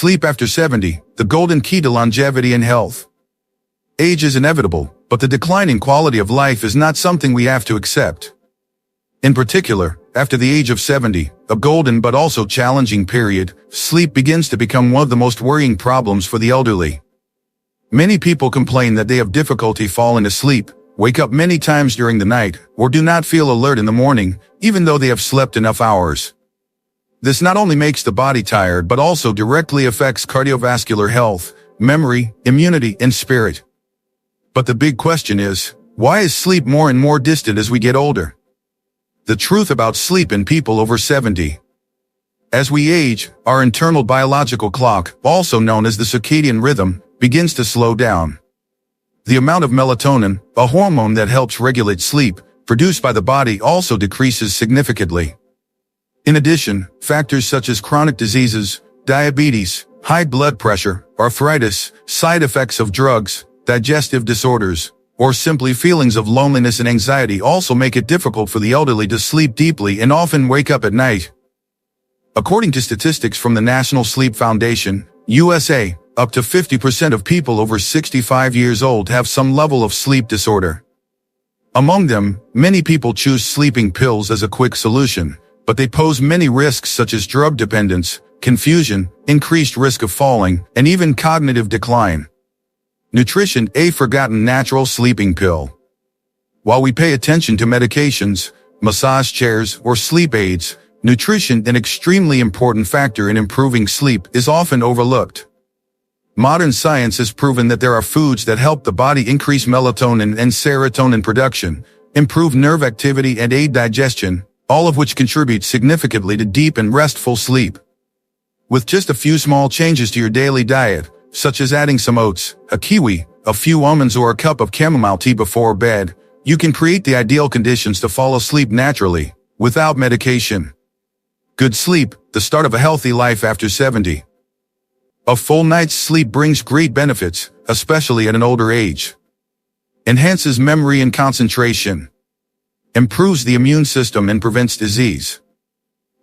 Sleep after 70, the golden key to longevity and health. Age is inevitable, but the declining quality of life is not something we have to accept. In particular, after the age of 70, a golden but also challenging period, sleep begins to become one of the most worrying problems for the elderly. Many people complain that they have difficulty falling asleep, wake up many times during the night, or do not feel alert in the morning, even though they have slept enough hours. This not only makes the body tired but also directly affects cardiovascular health, memory, immunity, and spirit. But the big question is, why is sleep more and more distant as we get older? The truth about sleep in people over 70. As we age, our internal biological clock, also known as the circadian rhythm, begins to slow down. The amount of melatonin, a hormone that helps regulate sleep, produced by the body also decreases significantly. In addition, factors such as chronic diseases, diabetes, high blood pressure, arthritis, side effects of drugs, digestive disorders, or simply feelings of loneliness and anxiety also make it difficult for the elderly to sleep deeply and often wake up at night. According to statistics from the National Sleep Foundation, USA, up to 50% of people over 65 years old have some level of sleep disorder. Among them, many people choose sleeping pills as a quick solution, but they pose many risks such as drug dependence, confusion, increased risk of falling, and even cognitive decline. Nutrition, a forgotten natural sleeping pill. While we pay attention to medications, massage chairs, or sleep aids, nutrition, an extremely important factor in improving sleep, is often overlooked. Modern science has proven that there are foods that help the body increase melatonin and serotonin production, improve nerve activity, and aid digestion, all of which contribute significantly to deep and restful sleep. With just a few small changes to your daily diet, such as adding some oats, a kiwi, a few almonds, or a cup of chamomile tea before bed, you can create the ideal conditions to fall asleep naturally, without medication. Good sleep, the start of a healthy life after 70. A full night's sleep brings great benefits, especially at an older age. Enhances memory and concentration. Improves the immune system and prevents disease.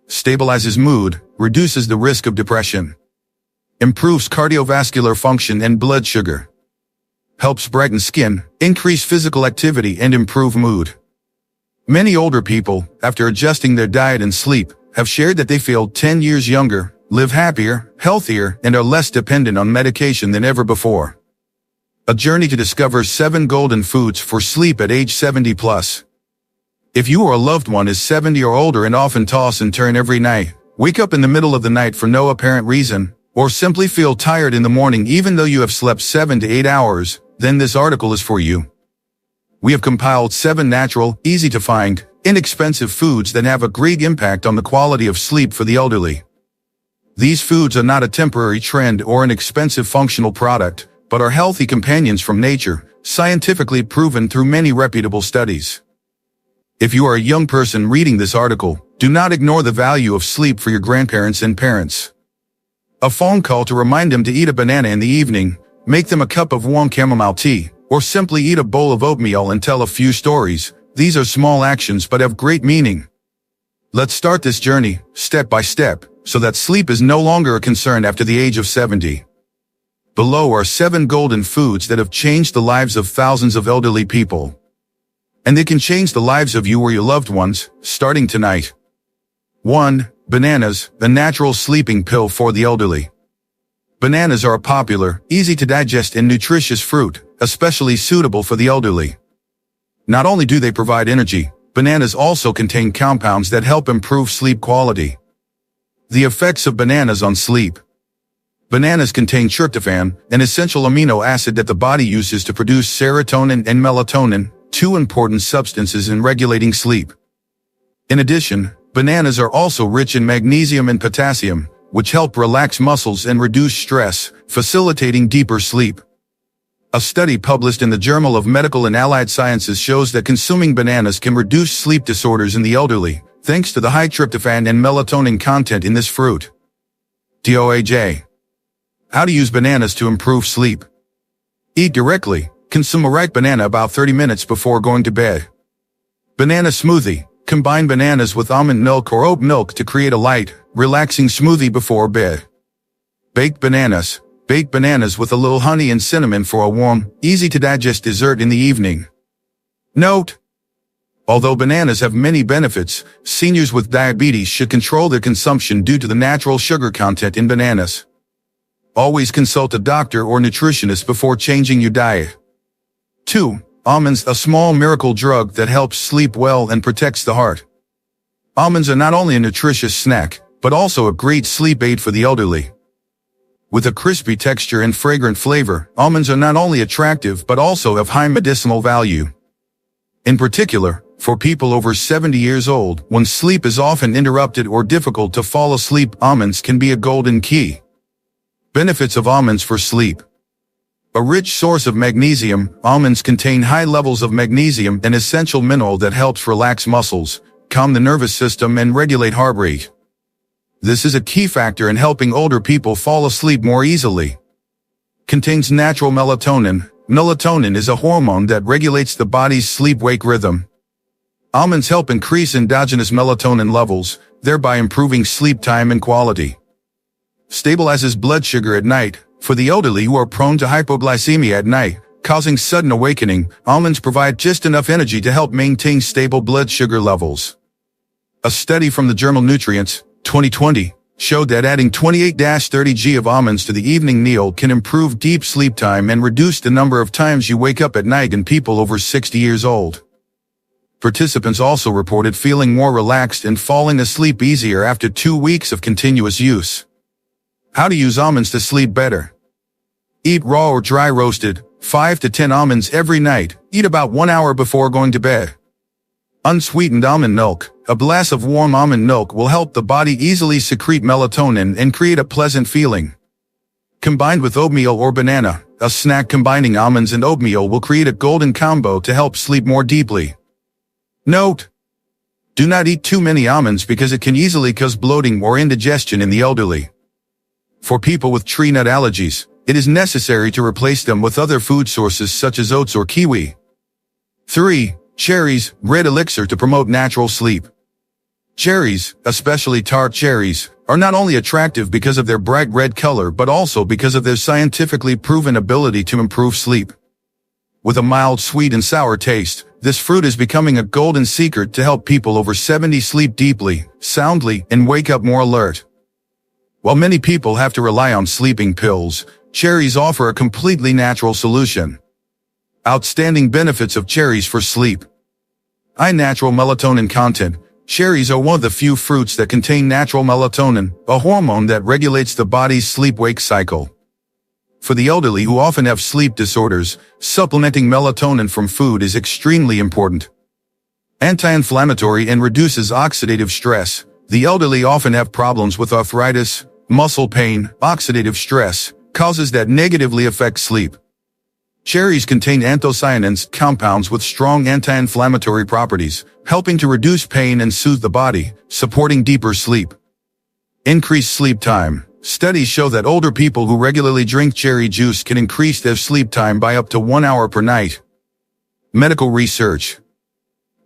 Stabilizes mood, reduces the risk of depression. Improves cardiovascular function and blood sugar. Helps brighten skin, increase physical activity, and improve mood. Many older people, after adjusting their diet and sleep, have shared that they feel 10 years younger, live happier, healthier, and are less dependent on medication than ever before. A journey to discover 7 golden foods for sleep at age 70 plus. If you or a loved one is 70 or older and often toss and turn every night, wake up in the middle of the night for no apparent reason, or simply feel tired in the morning even though you have slept 7 to 8 hours, then this article is for you. We have compiled 7 natural, easy-to-find, inexpensive foods that have a great impact on the quality of sleep for the elderly. These foods are not a temporary trend or an expensive functional product, but are healthy companions from nature, scientifically proven through many reputable studies. If you are a young person reading this article, do not ignore the value of sleep for your grandparents and parents. A phone call to remind them to eat a banana in the evening, make them a cup of warm chamomile tea, or simply eat a bowl of oatmeal and tell a few stories. These are small actions but have great meaning. Let's start this journey, step by step, so that sleep is no longer a concern after the age of 70. Below are 7 golden foods that have changed the lives of thousands of elderly people. And they can change the lives of you or your loved ones, starting tonight. 1. Bananas, a natural sleeping pill for the elderly. Bananas are a popular, easy-to-digest and nutritious fruit, especially suitable for the elderly. Not only do they provide energy, bananas also contain compounds that help improve sleep quality. The effects of bananas on sleep. Bananas contain tryptophan, an essential amino acid that the body uses to produce serotonin and melatonin, 2 important substances in regulating sleep. In addition, bananas are also rich in magnesium and potassium, which help relax muscles and reduce stress, facilitating deeper sleep. A study published in the Journal of Medical and Allied Sciences shows that consuming bananas can reduce sleep disorders in the elderly, thanks to the high tryptophan and melatonin content in this fruit. DOAJ. How to use bananas to improve sleep. Eat directly. Consume a ripe banana about 30 minutes before going to bed. Banana smoothie. Combine bananas with almond milk or oat milk to create a light, relaxing smoothie before bed. Baked bananas. Bake bananas with a little honey and cinnamon for a warm, easy-to-digest dessert in the evening. Note: although bananas have many benefits, seniors with diabetes should control their consumption due to the natural sugar content in bananas. Always consult a doctor or nutritionist before changing your diet. 2. Almonds, a small miracle drug that helps sleep well and protects the heart. Almonds are not only a nutritious snack, but also a great sleep aid for the elderly. With a crispy texture and fragrant flavor, almonds are not only attractive but also have high medicinal value. In particular, for people over 70 years old, when sleep is often interrupted or difficult to fall asleep, almonds can be a golden key. Benefits of almonds for sleep. A rich source of magnesium, almonds contain high levels of magnesium, an essential mineral that helps relax muscles, calm the nervous system, and regulate heart rate. This is a key factor in helping older people fall asleep more easily. Contains natural melatonin. Melatonin is a hormone that regulates the body's sleep-wake rhythm. Almonds help increase endogenous melatonin levels, thereby improving sleep time and quality. Stabilizes blood sugar at night. For the elderly who are prone to hypoglycemia at night, causing sudden awakening, almonds provide just enough energy to help maintain stable blood sugar levels. A study from the journal Nutrients, 2020, showed that adding 28-30 g of almonds to the evening meal can improve deep sleep time and reduce the number of times you wake up at night in people over 60 years old. Participants also reported feeling more relaxed and falling asleep easier after 2 weeks of continuous use. How to use almonds to sleep better. Eat raw or dry roasted, 5 to 10 almonds every night. Eat about 1 hour before going to bed. Unsweetened almond milk. A glass of warm almond milk will help the body easily secrete melatonin and create a pleasant feeling. Combined with oatmeal or banana, a snack combining almonds and oatmeal will create a golden combo to help sleep more deeply. Note: do not eat too many almonds because it can easily cause bloating or indigestion in the elderly. For people with tree nut allergies, it is necessary to replace them with other food sources such as oats or kiwi. 3. Cherries, red elixir to promote natural sleep. Cherries, especially tart cherries, are not only attractive because of their bright red color but also because of their scientifically proven ability to improve sleep. With a mild sweet and sour taste, this fruit is becoming a golden secret to help people over 70 sleep deeply, soundly, and wake up more alert. While many people have to rely on sleeping pills, cherries offer a completely natural solution. Outstanding benefits of cherries for sleep. High natural melatonin content. Cherries are one of the few fruits that contain natural melatonin, a hormone that regulates the body's sleep-wake cycle. For the elderly who often have sleep disorders, supplementing melatonin from food is extremely important. Anti-inflammatory and reduces oxidative stress. The elderly often have problems with arthritis, muscle pain. Oxidative stress causes that negatively affect sleep. Cherries contain anthocyanins, compounds with strong anti-inflammatory properties, helping to reduce pain and soothe the body, supporting deeper sleep. Increased sleep time. Studies show that older people who regularly drink cherry juice can increase their sleep time by up to 1 hour per night. Medical research.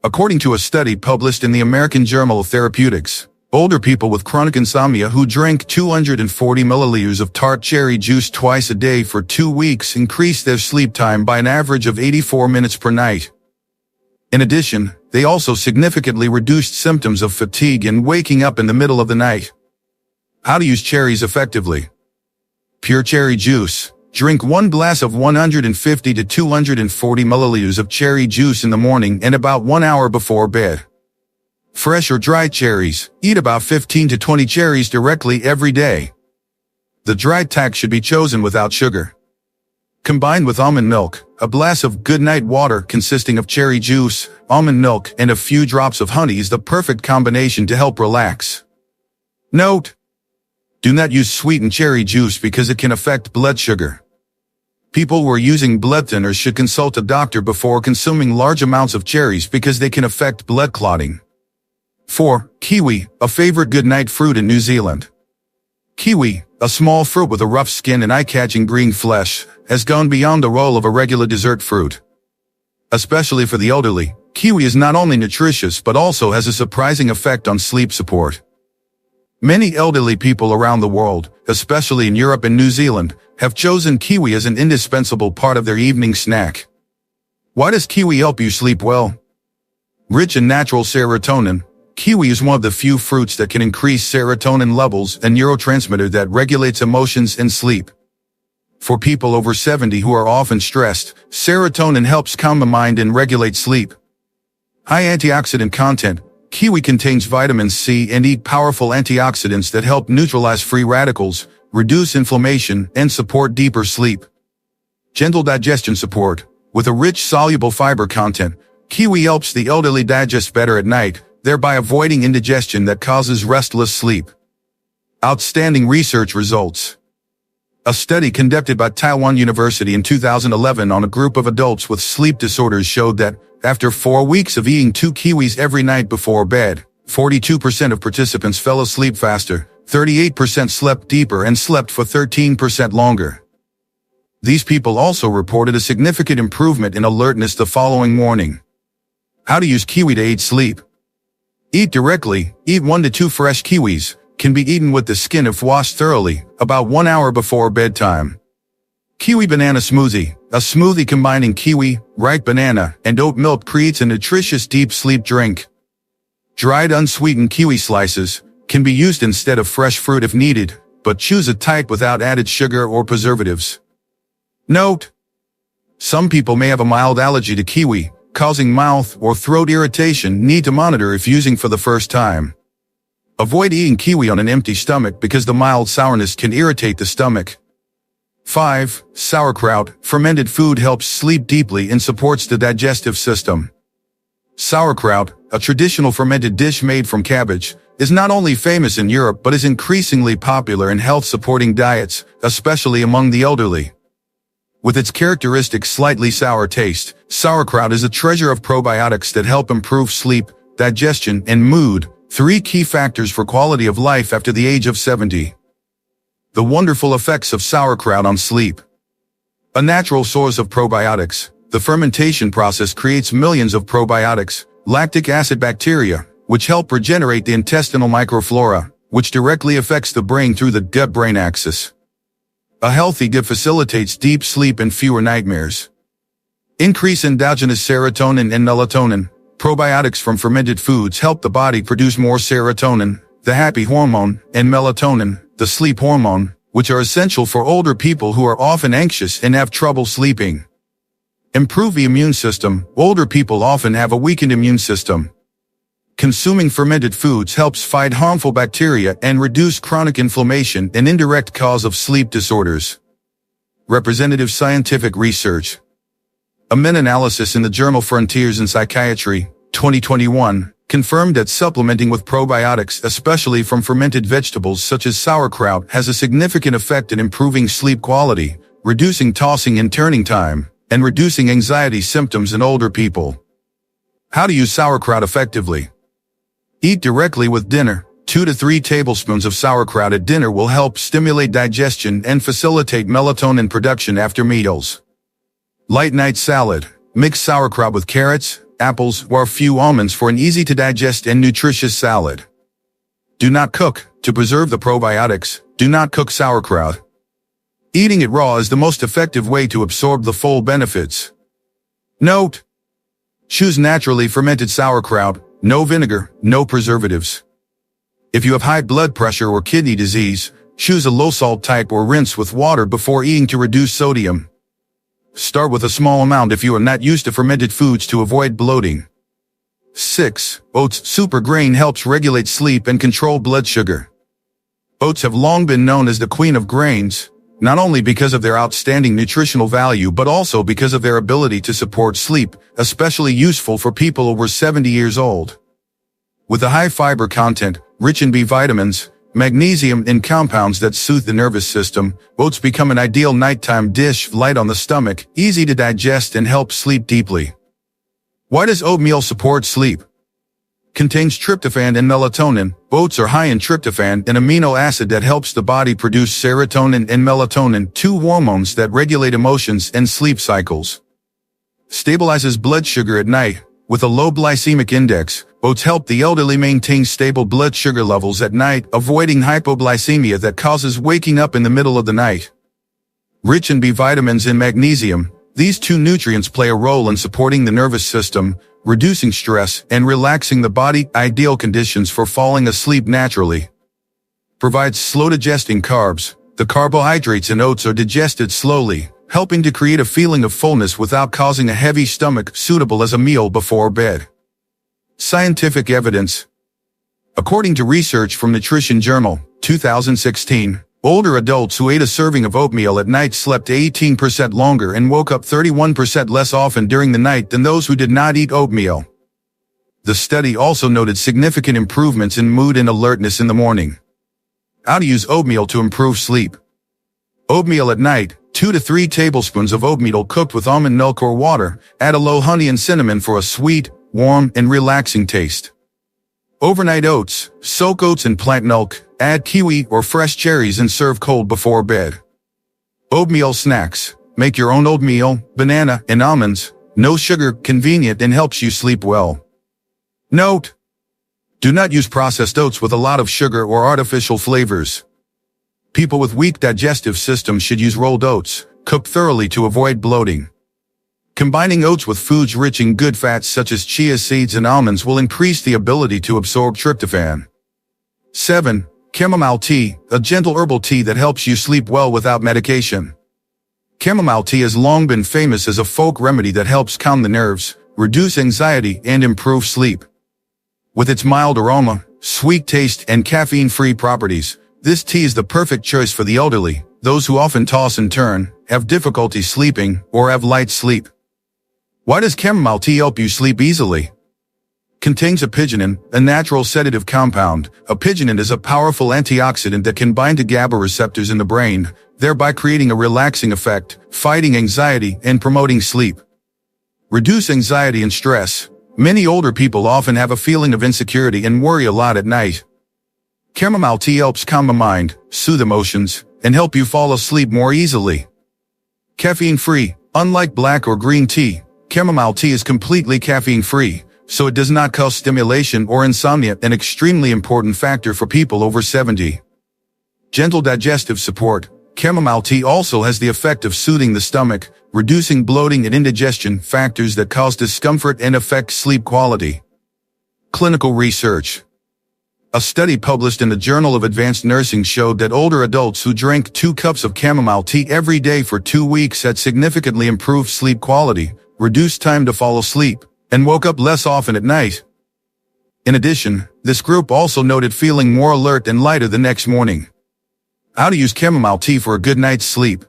According to a study published in the American Journal of Therapeutics, older people with chronic insomnia who drank 240 milliliters of tart cherry juice twice a day for 2 weeks increased their sleep time by an average of 84 minutes per night. In addition, they also significantly reduced symptoms of fatigue and waking up in the middle of the night. How to use cherries effectively. Pure cherry juice. Drink 1 glass of 150 to 240 milliliters of cherry juice in the morning and about 1 hour before bed. Fresh or dried cherries. Eat about 15 to 20 cherries directly every day. The dried type should be chosen without sugar. Combined with almond milk, a glass of good night water consisting of cherry juice, almond milk, and a few drops of honey is the perfect combination to help relax. Note: do not use sweetened cherry juice because it can affect blood sugar. People who are using blood thinners should consult a doctor before consuming large amounts of cherries because they can affect blood clotting. 4. Kiwi, a favorite goodnight fruit in New Zealand. Kiwi, a small fruit with a rough skin and eye-catching green flesh, has gone beyond the role of a regular dessert fruit. Especially for the elderly, kiwi is not only nutritious but also has a surprising effect on sleep support. Many elderly people around the world, especially in Europe and New Zealand, have chosen kiwi as an indispensable part of their evening snack. Why does kiwi help you sleep well? Rich in natural serotonin, kiwi is one of the few fruits that can increase serotonin levels, a neurotransmitter that regulates emotions and sleep. For people over 70 who are often stressed, serotonin helps calm the mind and regulate sleep. High antioxidant content, kiwi contains vitamin C and E, powerful antioxidants that help neutralize free radicals, reduce inflammation, and support deeper sleep. Gentle digestion support, with a rich soluble fiber content, kiwi helps the elderly digest better at night, thereby avoiding indigestion that causes restless sleep. Outstanding research results. A study conducted by Taiwan University in 2011 on a group of adults with sleep disorders showed that, after 4 weeks of eating 2 kiwis every night before bed, 42% of participants fell asleep faster, 38% slept deeper, and slept for 13% longer. These people also reported a significant improvement in alertness the following morning. How to use kiwi to aid sleep. Eat directly. Eat 1 to 2 fresh kiwis. Can be eaten with the skin if washed thoroughly, about 1 hour before bedtime. Kiwi banana smoothie. A smoothie combining kiwi, ripe banana, and oat milk creates a nutritious deep sleep drink. Dried unsweetened kiwi slices can be used instead of fresh fruit if needed, but choose a type without added sugar or preservatives. Note: some people may have a mild allergy to kiwi, causing mouth or throat irritation. Need to monitor if using for the first time. Avoid eating kiwi on an empty stomach because the mild sourness can irritate the stomach. 5. Sauerkraut. Fermented food helps sleep deeply and supports the digestive system. Sauerkraut, a traditional fermented dish made from cabbage, is not only famous in Europe but is increasingly popular in health-supporting diets, especially among the elderly. With its characteristic slightly sour taste, sauerkraut is a treasure of probiotics that help improve sleep, digestion, and mood, 3 key factors for quality of life after the age of 70. The wonderful effects of sauerkraut on sleep. A natural source of probiotics, the fermentation process creates millions of probiotics, lactic acid bacteria, which help regenerate the intestinal microflora, which directly affects the brain through the gut-brain axis. A healthy gut facilitates deep sleep and fewer nightmares. Increase endogenous serotonin and melatonin. Probiotics from fermented foods help the body produce more serotonin, the happy hormone, and melatonin, the sleep hormone, which are essential for older people who are often anxious and have trouble sleeping. Improve the immune system. Older people often have a weakened immune system. Consuming fermented foods helps fight harmful bacteria and reduce chronic inflammation, an indirect cause of sleep disorders. Representative scientific research. A meta-analysis in the journal Frontiers in Psychiatry, 2021, confirmed that supplementing with probiotics, especially from fermented vegetables such as sauerkraut, has a significant effect in improving sleep quality, reducing tossing and turning time, and reducing anxiety symptoms in older people. How to use sauerkraut effectively. Eat directly with dinner. 2 to 3 tablespoons of sauerkraut at dinner will help stimulate digestion and facilitate melatonin production after meals. Light night salad. Mix sauerkraut with carrots, apples, or a few almonds for an easy-to-digest and nutritious salad. Do not cook. To preserve the probiotics, do not cook sauerkraut. Eating it raw is the most effective way to absorb the full benefits. Note: choose naturally fermented sauerkraut, no vinegar, no preservatives. If you have high blood pressure or kidney disease, choose a low-salt type or rinse with water before eating to reduce sodium. Start with a small amount if you are not used to fermented foods to avoid bloating. 6. Oats. Super grain helps regulate sleep and control blood sugar. Oats have long been known as the queen of grains, not only because of their outstanding nutritional value but also because of their ability to support sleep, especially useful for people over 70 years old. With a high fiber content, rich in B vitamins, magnesium, and compounds that soothe the nervous system, oats become an ideal nighttime dish, light on the stomach, easy to digest, and help sleep deeply. Why does oatmeal support sleep? Contains tryptophan and melatonin. Oats are high in tryptophan, an amino acid that helps the body produce serotonin and melatonin, 2 hormones that regulate emotions and sleep cycles. Stabilizes blood sugar at night. With a low glycemic index, Oats help the elderly maintain stable blood sugar levels at night, avoiding hypoglycemia that causes waking up in the middle of the night. Rich in B vitamins and magnesium, these two nutrients play a role in supporting the nervous system, reducing stress, and relaxing the body, ideal conditions for falling asleep naturally. Provides slow-digesting carbs. The carbohydrates in oats are digested slowly, helping to create a feeling of fullness without causing a heavy stomach, suitable as a meal before bed. Scientific evidence. According to research from Nutrition Journal, 2016, older adults who ate a serving of oatmeal at night slept 18% longer and woke up 31% less often during the night than those who did not eat oatmeal. The study also noted significant improvements in mood and alertness in the morning. How to use oatmeal to improve sleep. Oatmeal at night. 2 to 3 tablespoons of oatmeal cooked with almond milk or water. Add a low honey and cinnamon for a sweet, warm, and relaxing taste. Overnight oats. Soak oats in plant milk. Add kiwi or fresh cherries and serve cold before bed. Oatmeal snacks. Make your own oatmeal, banana, and almonds. No sugar, convenient, and helps you sleep well. Note: do not use processed oats with a lot of sugar or artificial flavors. People with weak digestive systems should use rolled oats, cooked thoroughly to avoid bloating. Combining oats with foods rich in good fats such as chia seeds and almonds will increase the ability to absorb tryptophan. 7. Chamomile tea, a gentle herbal tea that helps you sleep well without medication. Chamomile tea has long been famous as a folk remedy that helps calm the nerves, reduce anxiety, and improve sleep. With its mild aroma, sweet taste, and caffeine-free properties, this tea is the perfect choice for the elderly, those who often toss and turn, have difficulty sleeping, or have light sleep. Why does chamomile tea help you sleep easily? Contains apigenin, a natural sedative compound. Apigenin is a powerful antioxidant that can bind to GABA receptors in the brain, thereby creating a relaxing effect, fighting anxiety, and promoting sleep. Reduce anxiety and stress. Many older people often have a feeling of insecurity and worry a lot at night. Chamomile tea helps calm the mind, soothe emotions, and help you fall asleep more easily. Caffeine-free. Unlike black or green tea, chamomile tea is completely caffeine-free, so it does not cause stimulation or insomnia, an extremely important factor for people over 70. Gentle digestive support. Chamomile tea also has the effect of soothing the stomach, reducing bloating and indigestion, factors that cause discomfort and affect sleep quality. Clinical research. A study published in the Journal of Advanced Nursing showed that older adults who drank 2 cups of chamomile tea every day for 2 weeks had significantly improved sleep quality, reduced time to fall asleep, and woke up less often at night. In addition, this group also noted feeling more alert and lighter the next morning. How to use chamomile tea for a good night's sleep.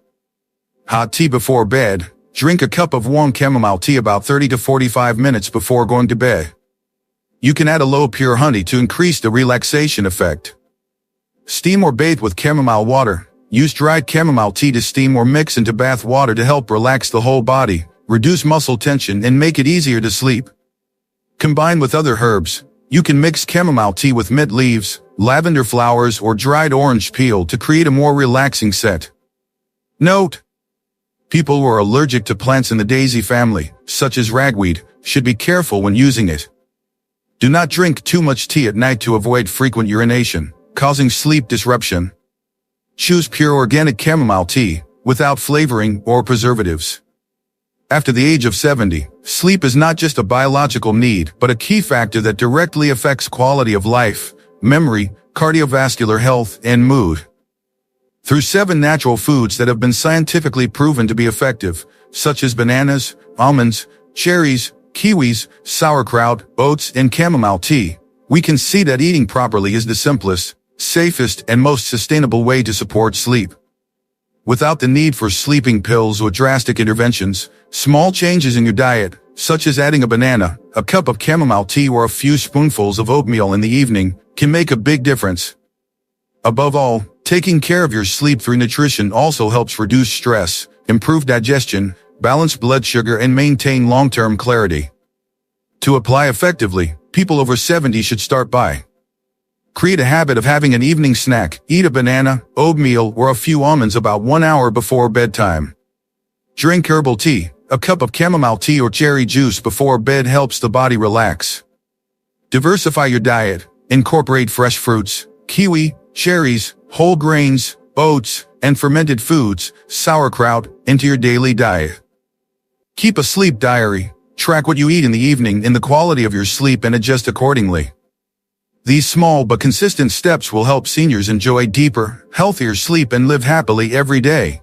Hot tea before bed. Drink a cup of warm chamomile tea about 30 to 45 minutes before going to bed. You can add a low pure honey to increase the relaxation effect. Steam or bathe with chamomile water. Use dried chamomile tea to steam or mix into bath water to help relax the whole body, reduce muscle tension, and make it easier to sleep. Combine with other herbs. You can mix chamomile tea with mint leaves, lavender flowers, or dried orange peel to create a more relaxing scent. Note: people who are allergic to plants in the daisy family, such as ragweed, should be careful when using it. Do not drink too much tea at night to avoid frequent urination, causing sleep disruption. Choose pure organic chamomile tea, without flavoring or preservatives. After the age of 70, sleep is not just a biological need, but a key factor that directly affects quality of life, memory, cardiovascular health, and mood. Through 7 natural foods that have been scientifically proven to be effective, such as bananas, almonds, cherries, kiwis, sauerkraut, oats, and chamomile tea, we can see that eating properly is the simplest, safest, and most sustainable way to support sleep. Without the need for sleeping pills or drastic interventions, small changes in your diet, such as adding a banana, a cup of chamomile tea, or a few spoonfuls of oatmeal in the evening, can make a big difference. Above all, taking care of your sleep through nutrition also helps reduce stress, improve digestion, balance blood sugar, and maintain long-term clarity. To apply effectively, people over 70 should start by: create a habit of having an evening snack. Eat a banana, oatmeal, or a few almonds about 1 hour before bedtime. Drink herbal tea. A cup of chamomile tea or cherry juice before bed helps the body relax. Diversify your diet. Incorporate fresh fruits, kiwi, cherries, whole grains, oats, and fermented foods, sauerkraut, into your daily diet. Keep a sleep diary. Track what you eat in the evening and the quality of your sleep and adjust accordingly. These small but consistent steps will help seniors enjoy deeper, healthier sleep and live happily every day.